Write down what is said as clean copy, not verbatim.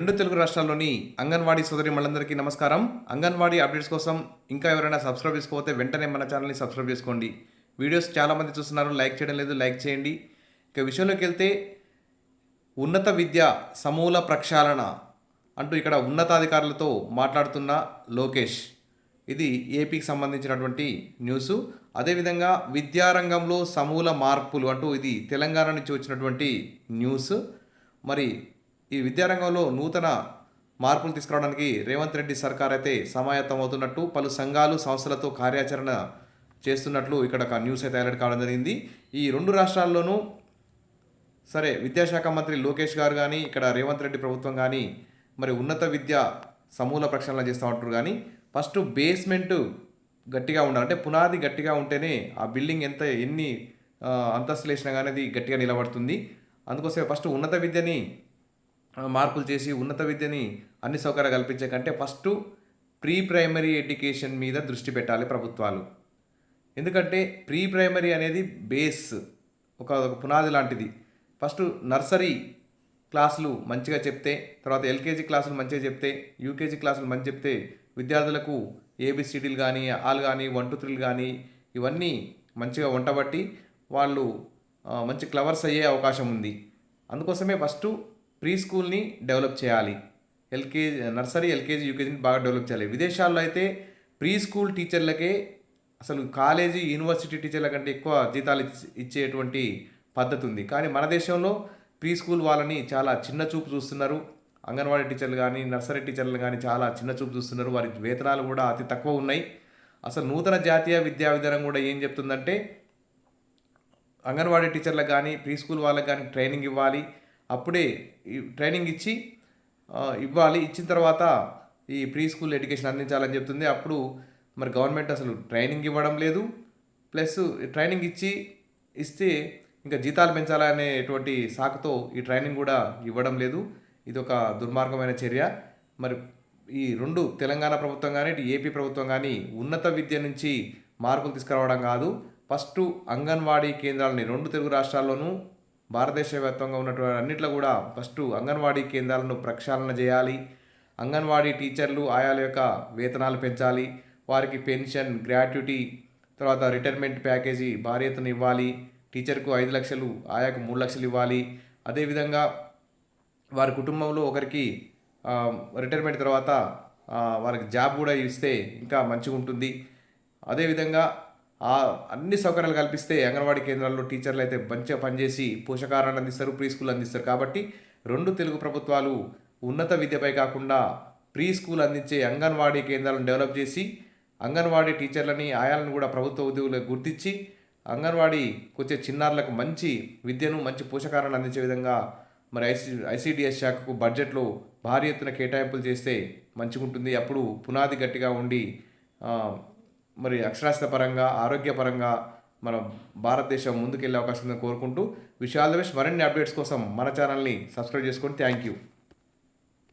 రెండు తెలుగు రాష్ట్రాల్లోని అంగన్వాడీ సోదరిమణులందరికీ నమస్కారం. అంగన్వాడీ అప్డేట్స్ కోసం ఇంకా ఎవరైనా సబ్స్క్రైబ్ చేసుకోకపోతే వెంటనే మన ఛానల్ని సబ్స్క్రైబ్ చేసుకోండి. వీడియోస్ చాలామంది చూస్తున్నారు, లైక్ చేయడం లేదు, లైక్ చేయండి. ఇక విషయంలోకి వెళ్తే ఉన్నత విద్య సమూల ప్రక్షాళన అంటూ ఇక్కడ ఉన్నతాధికారులతో మాట్లాడుతున్న లోకేష్. ఇది ఏపీకి సంబంధించినటువంటి న్యూసు. అదేవిధంగా విద్యారంగంలో సమూల మార్పులు అంటూ ఇది తెలంగాణ నుంచి వచ్చినటువంటి న్యూస్. మరి ఈ విద్యారంగంలో నూతన మార్పులు తీసుకురావడానికి రేవంత్ రెడ్డి సర్కార్ అయితే సమాయత్తమవుతున్నట్టు పలు సంఘాలు సంస్థలతో కార్యాచరణ చేస్తున్నట్లు ఇక్కడ ఒక న్యూస్ అయితే హైలైట్ కావడం జరిగింది. ఈ రెండు రాష్ట్రాల్లోనూ సరే విద్యాశాఖ మంత్రి లోకేష్ గారు కానీ ఇక్కడ రేవంత్ రెడ్డి ప్రభుత్వం కానీ మరి ఉన్నత విద్య సమూల ప్రక్షాళన చేస్తూ ఉంటారు. కానీ ఫస్ట్ బేస్మెంట్ గట్టిగా ఉండాలి, అంటే పునాది గట్టిగా ఉంటేనే ఆ బిల్డింగ్ ఎన్ని అంతస్తులు వేసినా కానీ అది గట్టిగా నిలబడుతుంది. అందుకోసమే ఫస్ట్ ఉన్నత విద్యని మార్పులు చేసి ఉన్నత విద్యని అన్ని సౌకర్యాలు కల్పించే కంటే ఫస్ట్ ప్రీ ప్రైమరీ ఎడ్యుకేషన్ మీద దృష్టి పెట్టాలి ప్రభుత్వాలు. ఎందుకంటే ప్రీ ప్రైమరీ అనేది బేస్, ఒక పునాది లాంటిది. ఫస్ట్ నర్సరీ క్లాసులు మంచిగా చెప్తే, తర్వాత ఎల్కేజీ క్లాసులు మంచిగా చెప్తే, యూకేజీ క్లాసులు మంచి చెప్తే విద్యార్థులకు ఏబిసిడీలు కానీ ఆల్ కానీ 1 2 3 కానీ ఇవన్నీ మంచిగా వంటబట్టి వాళ్ళు మంచి క్లవర్స్ అయ్యే అవకాశం ఉంది. అందుకోసమే ఫస్ట్ ప్రీ స్కూల్ని డెవలప్ చేయాలి. నర్సరీ ఎల్కేజీ యూకేజీని బాగా డెవలప్ చేయాలి. విదేశాల్లో అయితే ప్రీ స్కూల్ టీచర్లకే అసలు కాలేజీ యూనివర్సిటీ టీచర్ల కంటే ఎక్కువ జీతాలు ఇచ్చేటువంటి పద్ధతి ఉంది. కానీ మన దేశంలో ప్రీ స్కూల్ వాళ్ళని చాలా చిన్న చూపు చూస్తున్నారు. అంగన్వాడీ టీచర్లు కానీ నర్సరీ టీచర్లు కానీ చాలా చిన్న చూపు చూస్తున్నారు. వారి వేతనాలు కూడా అతి తక్కువ ఉన్నాయి. అసలు నూతన జాతీయ విద్యా విధానం కూడా ఏం చెప్తుందంటే అంగన్వాడీ టీచర్లకు కానీ ప్రీ స్కూల్ వాళ్ళకి కానీ ట్రైనింగ్ ఇవ్వాలి. అప్పుడే ఈ ట్రైనింగ్ ఇవ్వాలి. ఇచ్చిన తర్వాత ఈ ప్రీ స్కూల్ ఎడ్యుకేషన్ అందించాలని చెప్తుంది. అప్పుడు మరి గవర్నమెంట్ అసలు ట్రైనింగ్ ఇవ్వడం లేదు, ప్లస్ ట్రైనింగ్ ఇస్తే ఇంకా జీతాలు పెంచాలనేటువంటి సాకుతో ఈ ట్రైనింగ్ కూడా ఇవ్వడం లేదు. ఇది ఒక దుర్మార్గమైన చర్య. మరి ఈ రెండు తెలంగాణ ప్రభుత్వం కానీ ఇటు ఏపీ ప్రభుత్వం కానీ ఉన్నత విద్య నుంచి మార్పులు తీసుకురావడం కాదు, ఫస్ట్ అంగన్వాడీ కేంద్రాలని రెండు తెలుగు రాష్ట్రాల్లోనూ భారతదేశ వ్యాప్తంగా ఉన్నటువంటి అన్నింటిలో కూడా ఫస్ట్ అంగన్వాడీ కేంద్రాలను ప్రక్షాళన చేయాలి. అంగన్వాడీ టీచర్లు ఆయాల యొక్క వేతనాలు పెంచాలి. వారికి పెన్షన్, గ్రాట్యుటీ, తర్వాత రిటైర్మెంట్ ప్యాకేజీ భారీ ఎత్తున ఇవ్వాలి. టీచర్కు 5 లక్షలు, ఆయాకు 3 లక్షలు ఇవ్వాలి. అదేవిధంగా వారి కుటుంబంలో ఒకరికి రిటైర్మెంట్ తర్వాత వారికి జాబ్ కూడా ఇస్తే ఇంకా మంచిగా ఉంటుంది. అదేవిధంగా అన్ని సౌకర్యాలు కల్పిస్తే అంగన్వాడీ కేంద్రాల్లో టీచర్లు అయితే మంచిగా పనిచేసి పోషకాహారాన్ని అందిస్తారు, ప్రీ స్కూల్ అందిస్తారు. కాబట్టి రెండు తెలుగు ప్రభుత్వాలు ఉన్నత విద్యపై కాకుండా ప్రీ స్కూల్ అందించే అంగన్వాడీ కేంద్రాలను డెవలప్ చేసి అంగన్వాడీ టీచర్లని ఆయాలను కూడా ప్రభుత్వ ఉద్యోగులకు గుర్తించి అంగన్వాడీకి వచ్చే చిన్నారులకు మంచి విద్యను మంచి పోషకాహారాన్ని అందించే విధంగా మరి ఐసిడిఎస్ శాఖకు బడ్జెట్లో భారీ ఎత్తున కేటాయింపులు చేస్తే మంచిగా ఉంటుంది. అప్పుడు పునాది గట్టిగా ఉండి మరి అక్షరాస్యత పరంగా ఆరోగ్యపరంగా మన భారతదేశం ముందుకెళ్ళే అవకాశం ఉందని కోరుకుంటూ విష్ ఆల్ ది బెస్ట్. మరిన్ని అప్డేట్స్ కోసం మన ఛానల్ని సబ్స్క్రైబ్ చేసుకోండి. Thank you.